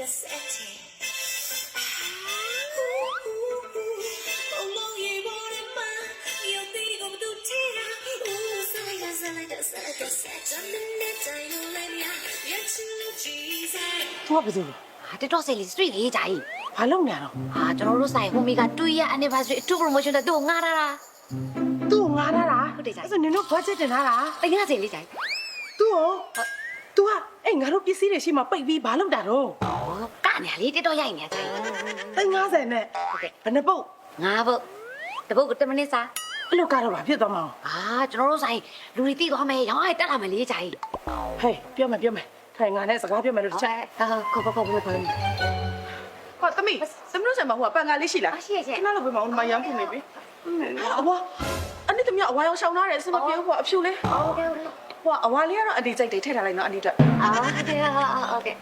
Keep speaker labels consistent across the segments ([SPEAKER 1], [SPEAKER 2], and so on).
[SPEAKER 1] ဘာဖြစ်လို့တက်တော့စေးလေး street လေးကြိုင်
[SPEAKER 2] ဘာလုပ်နေရတော့
[SPEAKER 1] ဟာကျွန်တော်တို့ဆိုင်ဟိုမီက2 year anniversary အထူး promotion တဲ့သူ့ကိုငှားထားတာ
[SPEAKER 2] သူ့ကိုငါလာတာ
[SPEAKER 1] ဟုတ်တယ်ကြိုင်
[SPEAKER 2] အဲ့ဆိုနင်တို့ budget တင်ထားတာ
[SPEAKER 1] တင်ရစေလေးကြိုင်
[SPEAKER 2] သူ့ကို तू ကအဲ့ငါတို့ပစ္စည်းတွေရှိမှပိတ်ပြီးဘာလုပ်တာတော့
[SPEAKER 1] ဟောကနေလေတက်တော့ရိုက်နေကြိုင်
[SPEAKER 2] 350နဲ့
[SPEAKER 1] ဟုတ်ကဲ့
[SPEAKER 2] ဘယ်နှပုတ်
[SPEAKER 1] ငါဘုတ်တပုတ်10မိနစ်စာ
[SPEAKER 2] အဲ့လိုကတော့ဘာဖြစ်သွားမှာ
[SPEAKER 1] အာကျွန်တော်တို့ဆိုင်လူတွေတီးသွားမယ်ရောင်းရတက်လာမယ်လေးကြိုင်
[SPEAKER 2] ဟေးပြောမယ်ခိုင်ငါနဲ့စကားပြောမယ်လို့တစ်ချက်
[SPEAKER 1] ခေါ်
[SPEAKER 2] ဟောသမီးသမီးတို့ဆက်မှာဟိုကပန်ကားလေးရှိလား
[SPEAKER 1] ရှိရဲ့
[SPEAKER 2] ခဏလောက်ပြမအောင်ဒီမှာရမ်းခုနေပြီအဝါအနည်းသမီးကအဝါရောင်ရှောင်းထားတယ်အစမပြေဘူးကအဖြူလေး
[SPEAKER 1] ဟုတ်ကဲ့
[SPEAKER 2] ဟိုအဝါလေးကတော့အဒီကြိုက်တယ်ထည့်ထားလိုက်နော်အနီအတွက်
[SPEAKER 1] အာဟုတ်ကဲ့ဟုတ်ကဲ့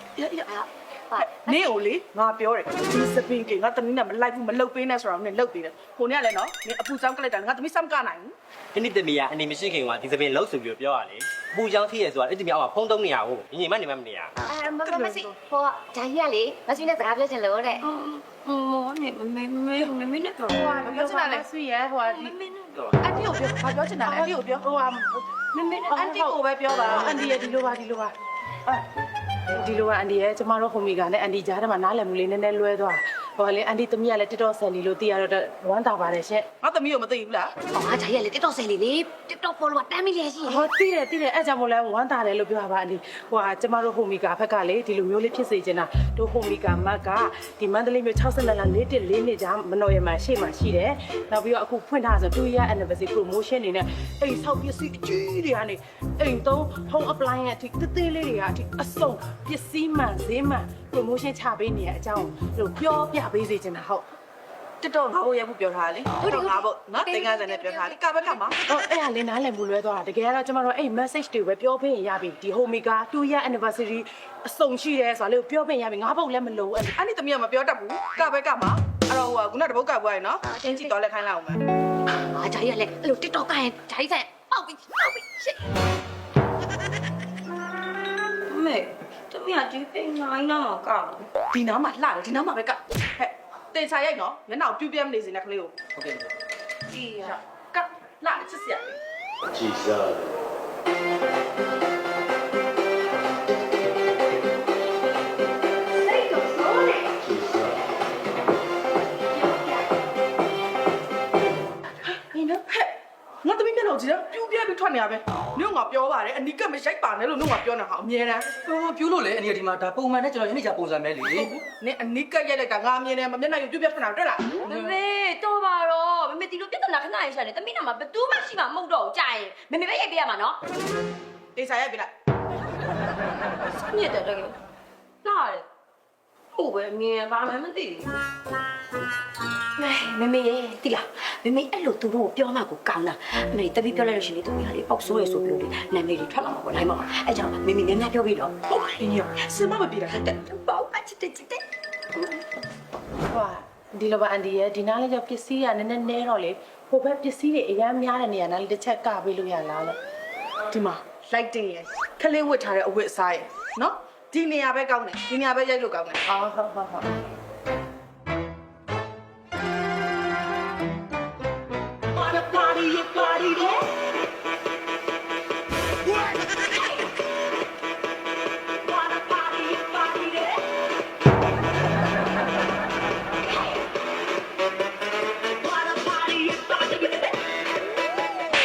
[SPEAKER 2] နေအိုလေငါပြောတယ်ဒီစပင်းကငါသမီးနဲ့မလိုက်ဘူးမလုတ်ပေးနဲ့ဆိုတော့နင်လုတ်ပေးတယ်ဟိုနေ့ကလည်းနော်နင်အပူစောင်းကလိုက်တာငါသမီးစမ်းကနိုင်ဘူး
[SPEAKER 3] ဒီနေ့တမီးကအနေမရှိခင်ကဒီသပင်လှုပ်ဆိုပြီးပြောရလေပူချောင်းထိရဲဆိုတာအဲ့ဒီမီအောက်ကဖုံးသုံးနေရဟုတ်ညီမနေမနေရ
[SPEAKER 1] မမရှိဟိုဂျာကြီးကလေမရှိနဲ့စကားပြောချင်လို့တဲ့
[SPEAKER 4] မနဲ့တော့
[SPEAKER 2] ဟိုကပြောချင်တာလေဆွေရဟိုကဒီ
[SPEAKER 4] မနဲ့တော့
[SPEAKER 2] အန်တီကိုပြောဘာပြောချင်တာလဲအန်တီကိုပြောဟိုက
[SPEAKER 4] မနဲ့
[SPEAKER 2] အန်တီကိုပဲပြောပါအန်တီရဲ့ဒီလိုပါဒီလိုကအန်တီရဲ့ကျမတို့ဟိုမီကနဲ့အန်တီကြားထဲမှာနားလည်မှုလေးနည်းနည်းလွဲသွားဟိုကလေအန်တီသမီးကလည်းတစ်တော့ဆန်လီလို့သိရတော့ဝမ်းသာပါတယ်ရှင်ငါသမီးကိုမသိဘူးလား
[SPEAKER 1] ဟောဂျာကြီးကလေ TikTok ဆယ်လေးလေ TikTok follower 10 million ရှိ
[SPEAKER 2] ဟောသိတယ်အဲ့ကြောင့်မို့လဲဝမ်းသာတယ်လို့ပြောပါအန်တီဟိုကကျမတို့ဟိုမီကဘက်ကလေဒီလိုမျိုးလေးဖြစ်စေချင်တာတို့ဟိုမီကမတ်ကဒီမန္တလေးမျိုး62လ4နှစ်ကြာမနော်ရမှာရှေ့မှာရှိတယ်နောက်ပြီးတော့အခုဖွင့်ထားဆို2 year anniversary promotion နေနဲ့အိမ်ဆောက်ပစ္စည်းအကြီးတွေကနေအိမ်သုံး home appliance အထိတေးသေးလေးတွေကအထိအစုံပစ္စည်းမှန်ဈေးမှန် promotion ချပေးနေတဲ့အကြောင်းတို့ပြောပြပေးစေချင်တာဟုတ်တက်တော့ငါ့ဘုရားပြောထားလေဟုတ်ငါဘုနော်တင်ကားစံနဲ့ပြောထားလေကဘက်ကမှာဟုတ်အဲ့ဟာလေးနားလည်မှုလွဲသွားတာတကယ်ကတော့ကျမတို့အဲ့ message တွေပဲပြောပေးရင်ရပြီဒီ homemaker 2 year anniversary အစုံရှိတယ်ဆိုတာလေးကိုပြောပေးရင်ရပြီငါဘုတ်လည်းမလိုအဲ့ဒီသမီးကမပြောတတ်ဘူးကဘက်ကမှာအဲ့တော့ဟိုကခုနတပုတ်ကပွားရနော်အင်းကြည့်တော့လက်ခိုင်းလိုက်အောင်မယ်
[SPEAKER 1] ဟာဂျာကြီးကလေအဲ့လို TikTok ကရင်ဂျာကြီးဆိုင်ပေါက်ပြီးရှစ်
[SPEAKER 4] မေတမီးကဒီပိန်နိုင်တော့ကောက်
[SPEAKER 2] ဒီနားမှာလှတယ်ဒီနားမှာပဲကဟဲ့တင်ချာရိုက်နော်မျက်နှာကိုပြူးပြဲမနေစေနဲ့ကလေးကို
[SPEAKER 3] ဟုတ်ကဲ့
[SPEAKER 2] ဒီကလှချစ်စရာ
[SPEAKER 5] ကြည်စား
[SPEAKER 2] 你呢？嘿，我都没变老几了，就变被穿了呗。你我表吧嘞，你根本谁办的了？你我表那好面呢？
[SPEAKER 3] ပြောလို့လေအနေဒီမှာဒါပုံမှန်နဲ့ကျွန်တော်ယနေ့ချပုံစံပဲလေ
[SPEAKER 2] 你个也来干俺面呢？面那有就变穿了对了。
[SPEAKER 4] မမေတော့ပါတော့မမေဒီလိုပြဿနာခဏရရှာနေတမီးနာမှာဘသူမှရှိမှာမဟုတ်တော့ကြာရင်မမေပဲရိုက်ပေးရမှာနော်
[SPEAKER 2] 你啥也别来。
[SPEAKER 4] မြစ်တယ်တကယ်လာတယ်ဟုတ်ပဲမြင်ပါမှမသိဘူးမမေရဲ့တိလားမမေအဲ့လိုသူတို့ပြောမှကိုကောင်းတာမမေတပီးပြောလိုက်လို့ရှိရင်တမီးကလေပေါက်ဆိုးရဆိုပြီးလို့နာမည်တွေထွက်လာမှာပေါ့နိုင်မှာအဲ့ကြောင့်မမေများများပြောပြီးတော့ဟုတ်ကဲ့ည
[SPEAKER 2] 什么没变了？还得。
[SPEAKER 4] ပေါက်အချစ်တဲ့
[SPEAKER 2] 哇，ဒီလိုပါအန်ဒီရဲ့ဒီနားလေးကျပစ္စည်းကနည်းနည်းနဲတော့လေဟိုဘက်ပစ္စည်းတွေအများများတဲ့နေရာနားလေးတစ်ချက်ကပေးလို့ရလားလို့ဒီမှာ lighting ရဲ့ခလေးဝတ်ထားတဲ့အဝတ်အစားရဲ့နော်ဒီနေရာပဲကောင်းတယ်ဒီနေရာပဲရိုက်လို့ကောင်းတယ်ဟုတ်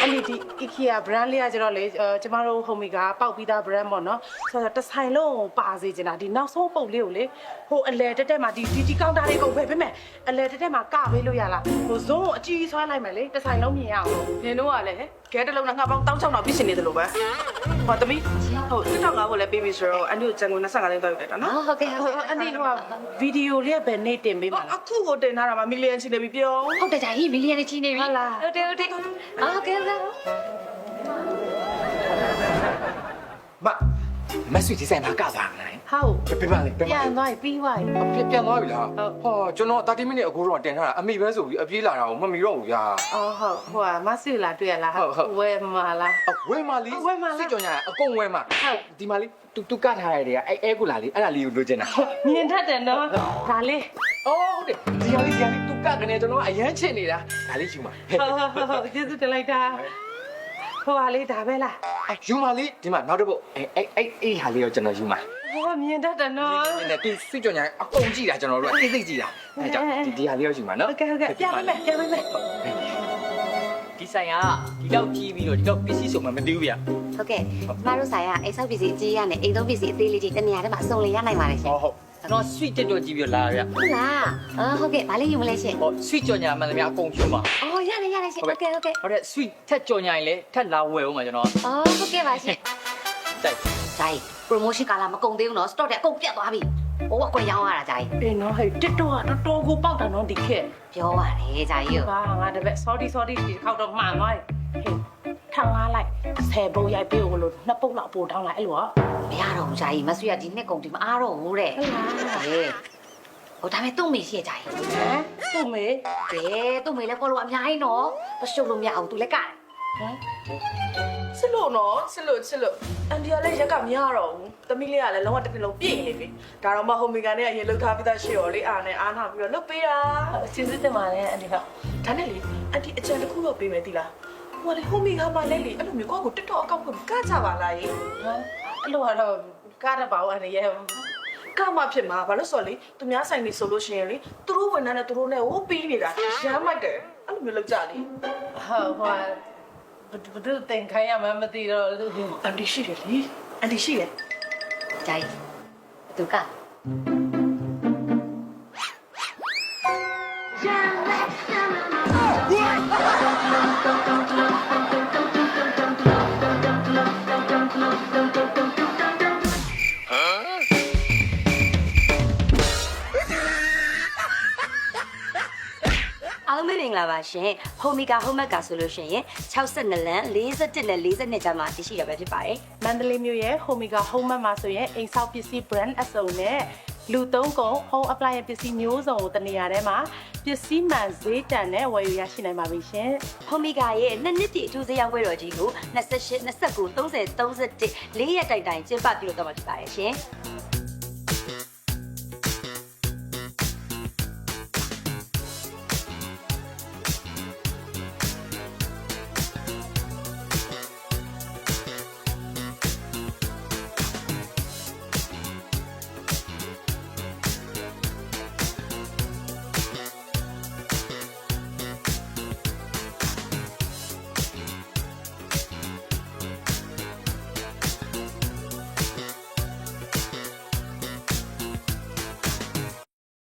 [SPEAKER 2] အဲ့ဒီ IKEA brand လေးကကျတော့လေကျမတို့ homey ကပေါက်ပြီးသား brand ပေါ့နော်ဆိုတော့တစ်ဆိုင်လုံးပါစေချင်တာဒီနောက်ဆုံးပုတ်လေးကိုလေဟိုအလဲတက်မှာဒီကောင်တာလေးကုန်ပဲပြင်မယ်အလဲတက်မှာကပေးလို့ရလားဟိုဇုံးကိုအကြီးဆွဲလိုက်မယ်လေတစ်ဆိုင်လုံးမြင်ရအောင်နင်တို့ကလည်းခဲတစ်လုံးနဲ့ငါပေါင်း1600တော့ပြည့်စင်နေတယ်လို့ပဲဟောသမီးဟုတ်တက်တော့ငါ့ကိုလည်းပေးပြီဆိုတော့အန်ဒီကိုကျန်ကို25လိန်းတော့ယူတယ်တာနော်
[SPEAKER 1] ဟုတ်ကဲ့
[SPEAKER 2] အန်ဒီကဗီဒီယိုလေးကဘယ်နေ့တင်ပေးမှာလဲအခုကိုတင်ထားတာမှာမီလီယံချီနေပြီပြော
[SPEAKER 1] ဟုတ်တယ်ဂျာကြီးမီလီယံချီနေပြီ
[SPEAKER 2] ဟုတ်လား
[SPEAKER 1] ဟုတ်တယ်ဟုတ်ကဲ့
[SPEAKER 6] မဆွေဒီဆိုင်မှာကစားနေတယ်
[SPEAKER 2] ဟာ ဟုတ်
[SPEAKER 5] ပြပါလေပြ
[SPEAKER 2] ပြ
[SPEAKER 5] ပါ
[SPEAKER 2] န်သွားပြီပြီးသွားပြီ
[SPEAKER 5] ပြန်သွားပြီလား
[SPEAKER 2] ဟုတ်
[SPEAKER 5] ဟောကျွန်တော်30မိနစ်အကူတော့တင်ထားတာအမိပဲဆိုပြီးအပြေးလာတာကိုမမီတော့ဘူးဗျာ
[SPEAKER 2] အော်ဟုတ်ဟိုကမဆီလာတွေ့ရလား
[SPEAKER 5] ဟုတ်ဟုတ်
[SPEAKER 2] ဝဲမှာလား
[SPEAKER 5] ဝဲမလေး
[SPEAKER 2] ဝဲမလား
[SPEAKER 5] စစ်ကြောင်ညာအကုန်ဝဲမ
[SPEAKER 2] ဟုတ်
[SPEAKER 5] ဒီမလေးတူကတ်ထားရတဲ့အဲကူလာလေးအဲ့ဒါလေးကိုလိုချင်တာ
[SPEAKER 2] မြင်တတ်တယ်နော်ဒါလေး
[SPEAKER 5] အော်ဟုတ်တယ်ဒီဟာလေးတူကတ်ကနေကျွန်တော်အရန်ချစ်နေတာဒါလေးယူမှာ
[SPEAKER 2] ဟုတ်ကျေးဇူးတင်လိုက်တာဟိုဟာလေးဒါပဲလား
[SPEAKER 5] ယူမလေးဒီမှာနောက်တစ်ပုတ်အဲဟာလေးကိုကျွန်တော်ယူမှာ
[SPEAKER 2] ဟိုမြင်တတ်တယ်နော်
[SPEAKER 5] နဲ့ဒီစစ်ကြောင်ညာအကုန်ကြည့်တာကျွန်တော်တို့အသိသိကြည့်တာအဲကြောင့်ဒီဟာလေးကိုယူမှာနော်
[SPEAKER 2] โอเคโอเคပြပေးမယ်ပြပေးမယ်
[SPEAKER 6] ဒီဆိုင်ကဒီတော့ကြီးပြီးတော့ဒီတော့ပစ္စည်းစုံမှမသိဘူးဗျာ
[SPEAKER 1] ဟုတ်ကဲ့ကျမတို့ဆိုင်ကအိမ်ဆောက်ပစ္စည်းအကြီးရနဲ့အိမ်သုံးပစ္စည်းအသေးလေးတွေတနေရာထဲမှာအစုံလေးရနိုင်ပါတယ်ရှင်
[SPEAKER 5] ဟုတ်
[SPEAKER 6] ကျွန်တော် sweet တက်တော့ကြီးပြီးတော့လာဗျာ
[SPEAKER 1] ဟုတ်လားဟုတ်ကဲ့ဘာလေးယူမလဲရှင်
[SPEAKER 6] ဟော sweet ကြော်ညာမှန်သမျှအကုန်ကျွမှာ
[SPEAKER 1] အော်ရတယ်ရတယ်ရှင်ဟုတ်ကဲ့ဟုတ်ကဲ့
[SPEAKER 6] ဟောတဲ့ sweet ထက်ကြော်ညာရင်လည်းထက်လာဝယ်ဦးမှာကျွန်တော်
[SPEAKER 1] အော်ဟုတ်ကဲ့ပါရှင်
[SPEAKER 6] တိုက်
[SPEAKER 1] ဂျာကြီး promotion ကာလာမကုန်သေးဘူးနော် stock တွေအကုန်ပြတ်သွားပြီဟိုကွက်ရောင်းရတာဂျာကြီး
[SPEAKER 2] အေးနော်ဟဲ့တစ်တော့တော်တော်ကိုပေါက်တာနော်ဒီခေတ်
[SPEAKER 1] ပြောပါတယ်ဂျာကြီးကို
[SPEAKER 2] ဟာငါတပည့် sorry ဒီခေါက်တော့မှန်သွားပြီဟေးထောင်လာလိုက်10ပုံရိုက်ပေးဦးလို့2ပုတ်လောက်ပို့ထောင်းလိုက်အဲ့လိုอ่ะ
[SPEAKER 1] မရတော့ဘူးဂျာကြီးမဆွေရဒီနှစ်ကုန်ဒီမအားတော့ဘူးတဲ့
[SPEAKER 2] ဟုတ်လား
[SPEAKER 1] ဟေးဟိုဒါမဲ့တုံးမေရှိရဂျာကြီး
[SPEAKER 2] ဟမ်သူ့မေ
[SPEAKER 1] ကဲတုံးမေလည်း follow အများကြီးနော်မရှုပ်လို့မရအောင်သူလည်းကတယ်
[SPEAKER 2] ဟမ်
[SPEAKER 7] ချစ်လို့နော်ချစ်လို့အန်ဒီကလည်းရက်ကမရတော့ဘူးသမီးလေးကလည်းလုံးဝတစ်ပြလုံးပြည့်နေပြီဒါတော့မှဟိုမီကန်နဲ့အရင်လှုပ်ထားပြီးသားရှေ့ရောလေးအားနဲ့အားနာပြီးတော့လှုပ်ပေးတာ
[SPEAKER 2] ကျေးဇူးတင်ပါတယ်အန်ဒီက
[SPEAKER 7] ဒါနဲ့လေအန်ဒီအကြံတစ်ခုတော့ပေးမယ်သီလားဟိုကလေဟိုမီကန်မှလည်းလေအဲ့လိုမျိုးကိုယ့်ကိုတက်တော့အကောက်ကိုကကြပါလားရေ
[SPEAKER 2] ဟမ်အဲ့လိုကတော့ကားတော့ပါဦးအန်ဒီရဲ့
[SPEAKER 7] ကမှဖြစ်မှာဘာလို့ဆိုတော့လေသူများဆိုင်နေဆိုလို့ရှိရင်လေသူတို့ဝန်ထမ်းနဲ့သူတို့နဲ့ဟိုပြီးနေတာရမ်းမိုက်တယ်အဲ့လိုမျိုးလုပ်ကြလေ
[SPEAKER 2] ဟုတ်ဟိုဘယ်သူတင်ခိုင်းရမှမသိတော့
[SPEAKER 7] အန်ဒီရှိတယ်လေအန်ဒီရှိတယ်
[SPEAKER 1] ဂျာကြီးသူက အားလုံးပဲမင်္ဂလာပါရှင်။ Homika Homeka ဆိုလို့ရှိရင်62လမ်း41နဲ့42ကျမ်းမှာတရှိရပဲဖြစ်ပါတယ်
[SPEAKER 2] မန္တလေးမြို့ရဲ့ Homika Home Mart မှာဆိုရင်အိမ်ဆောက်ပစ္စည်း brand အစုံနဲ့လူသုံးကုန် home appliance ပစ္စည်းမျိုးစုံကိုတနေရာထဲမှာပစ္စည်းမှန်ဈေးတန်နဲ့ဝယ်ယူရရှိနိုင်ပါပြီရှင်
[SPEAKER 1] ။ Homika ရဲ့နှစ်နှစ်တည်းအထူးဈေးရောက်ပွဲတော်ကြီးကို28 29 30 31 4ရက်တိုင်တိုင်ကျင်းပပြုလုပ်တော့မှာဖြစ်ပါတယ်ရှင်။